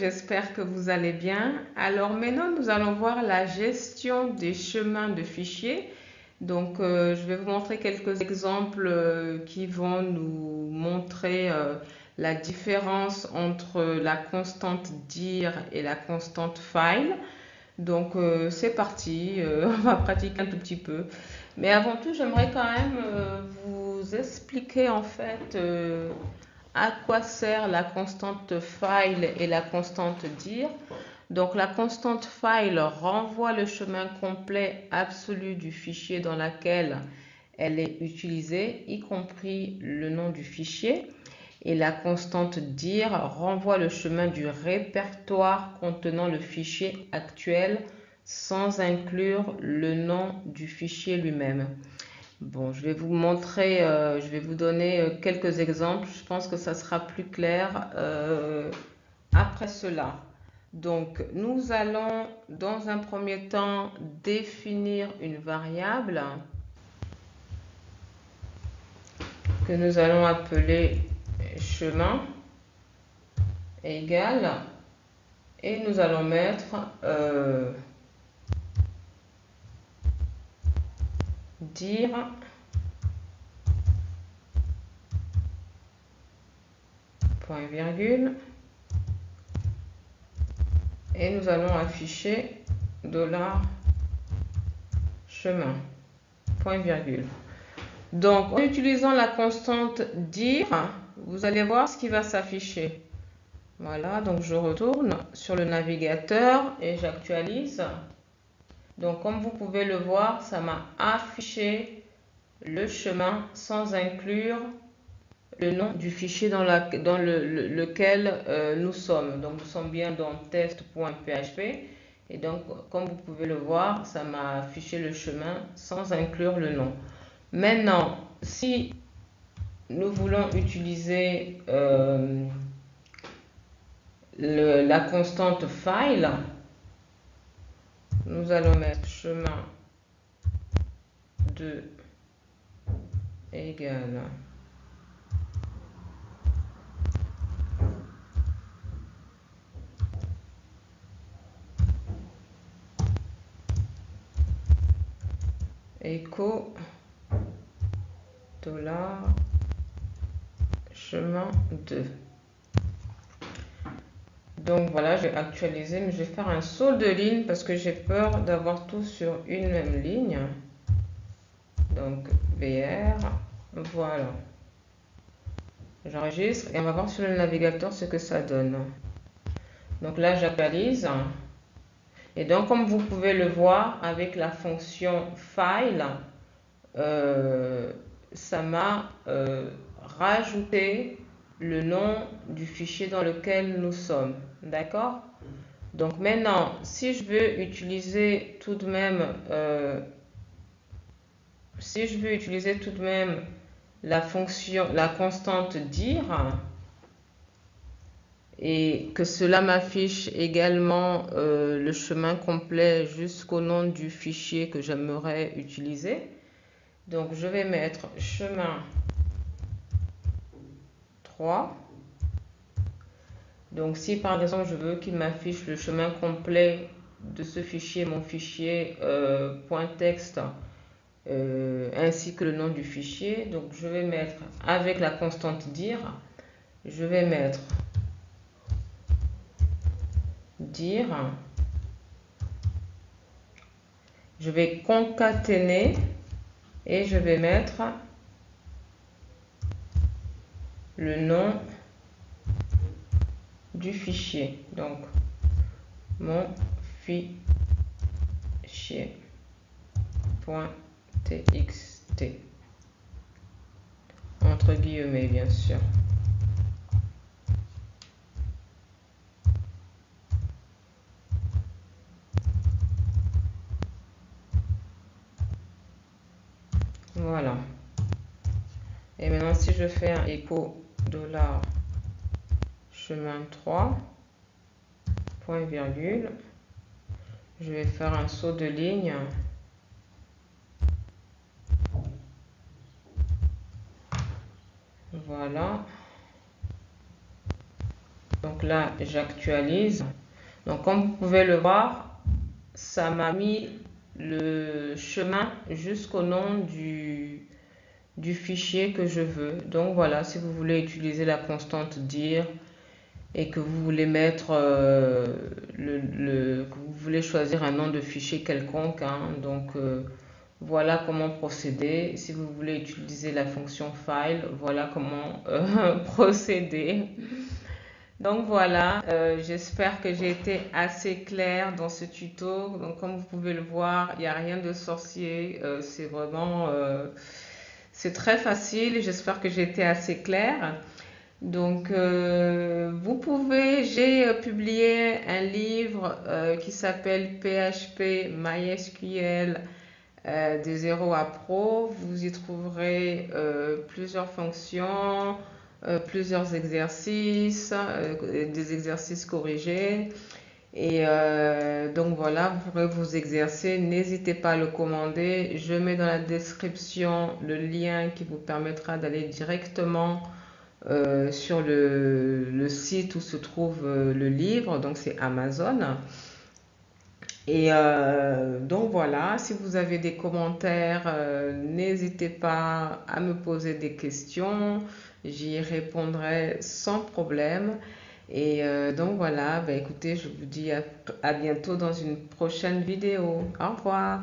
j'espère que vous allez bien. Alors maintenant, nous allons voir la gestion des chemins de fichiers. Donc, je vais vous montrer quelques exemples qui vont nous montrer la différence entre la constante dir et la constante file. Donc, c'est parti, on va pratiquer un tout petit peu. Mais avant tout, j'aimerais quand même vous expliquer en fait à quoi sert la constante file et la constante dir. Donc la constante file renvoie le chemin complet absolu du fichier dans lequel elle est utilisée, y compris le nom du fichier. Et la constante dir renvoie le chemin du répertoire contenant le fichier actuel sans inclure le nom du fichier lui-même. Bon, je vais vous montrer, je vais vous donner quelques exemples. Je pense que ça sera plus clair après cela. Donc, nous allons dans un premier temps définir une variable que nous allons appeler chemin égale et nous allons mettre dir point virgule et nous allons afficher $chemin point virgule. Donc en utilisant la constante dir, vous allez voir ce qui va s'afficher. Voilà, donc je retourne sur le navigateur et j'actualise. Donc comme vous pouvez le voir, ça m'a affiché le chemin sans inclure le nom du fichier dans lequel nous sommes. Donc nous sommes bien dans test.php et donc comme vous pouvez le voir, ça m'a affiché le chemin sans inclure le nom. Maintenant, si nous voulons utiliser la constante file, nous allons mettre chemin de égale echo $chemin 2. Donc voilà, je vais actualiser, mais je vais faire un saut de ligne parce que j'ai peur d'avoir tout sur une même ligne. Donc BR, voilà. J'enregistre et on va voir sur le navigateur ce que ça donne. Donc là, j'actualise. Et donc, comme vous pouvez le voir avec la fonction file, ça m'a rajouté le nom du fichier dans lequel nous sommes. D'accord? Donc maintenant, si je veux utiliser tout de même la fonction, la constante dir, et que cela m'affiche également le chemin complet jusqu'au nom du fichier que j'aimerais utiliser. Donc je vais mettre chemin 3. Donc si par exemple je veux qu'il m'affiche le chemin complet de ce fichier, mon fichier .text, ainsi que le nom du fichier, donc je vais mettre avec la constante dir, je vais mettre dir, je vais concaténer et je vais mettre le nom du fichier, donc mon fichier .txt entre guillemets bien sûr. Voilà. Et maintenant si je fais un echo $chemin 3 point virgule, je vais faire un saut de ligne. Voilà. Donc là, j'actualise. Donc comme vous pouvez le voir, ça m'a mis le chemin jusqu'au nom du fichier que je veux. Donc voilà, si vous voulez utiliser la constante dire et que vous voulez mettre que vous voulez choisir un nom de fichier quelconque, hein, donc voilà comment procéder. Si vous voulez utiliser la fonction file, voilà comment procéder. Donc voilà, j'espère que j'ai été assez claire dans ce tuto. Donc comme vous pouvez le voir, il n'y a rien de sorcier. C'est vraiment, c'est très facile. J'espère que j'ai été assez claire. Donc j'ai publié un livre qui s'appelle PHP MySQL de 0 à Pro. Vous y trouverez plusieurs fonctions, plusieurs exercices, des exercices corrigés. Et donc voilà, vous pourrez vous exercer. N'hésitez pas à le commander. Je mets dans la description le lien qui vous permettra d'aller directement sur le site où se trouve le livre. Donc c'est Amazon. Et donc voilà, si vous avez des commentaires, n'hésitez pas à me poser des questions, j'y répondrai sans problème. Et donc voilà, bah écoutez, je vous dis à bientôt dans une prochaine vidéo. Au revoir.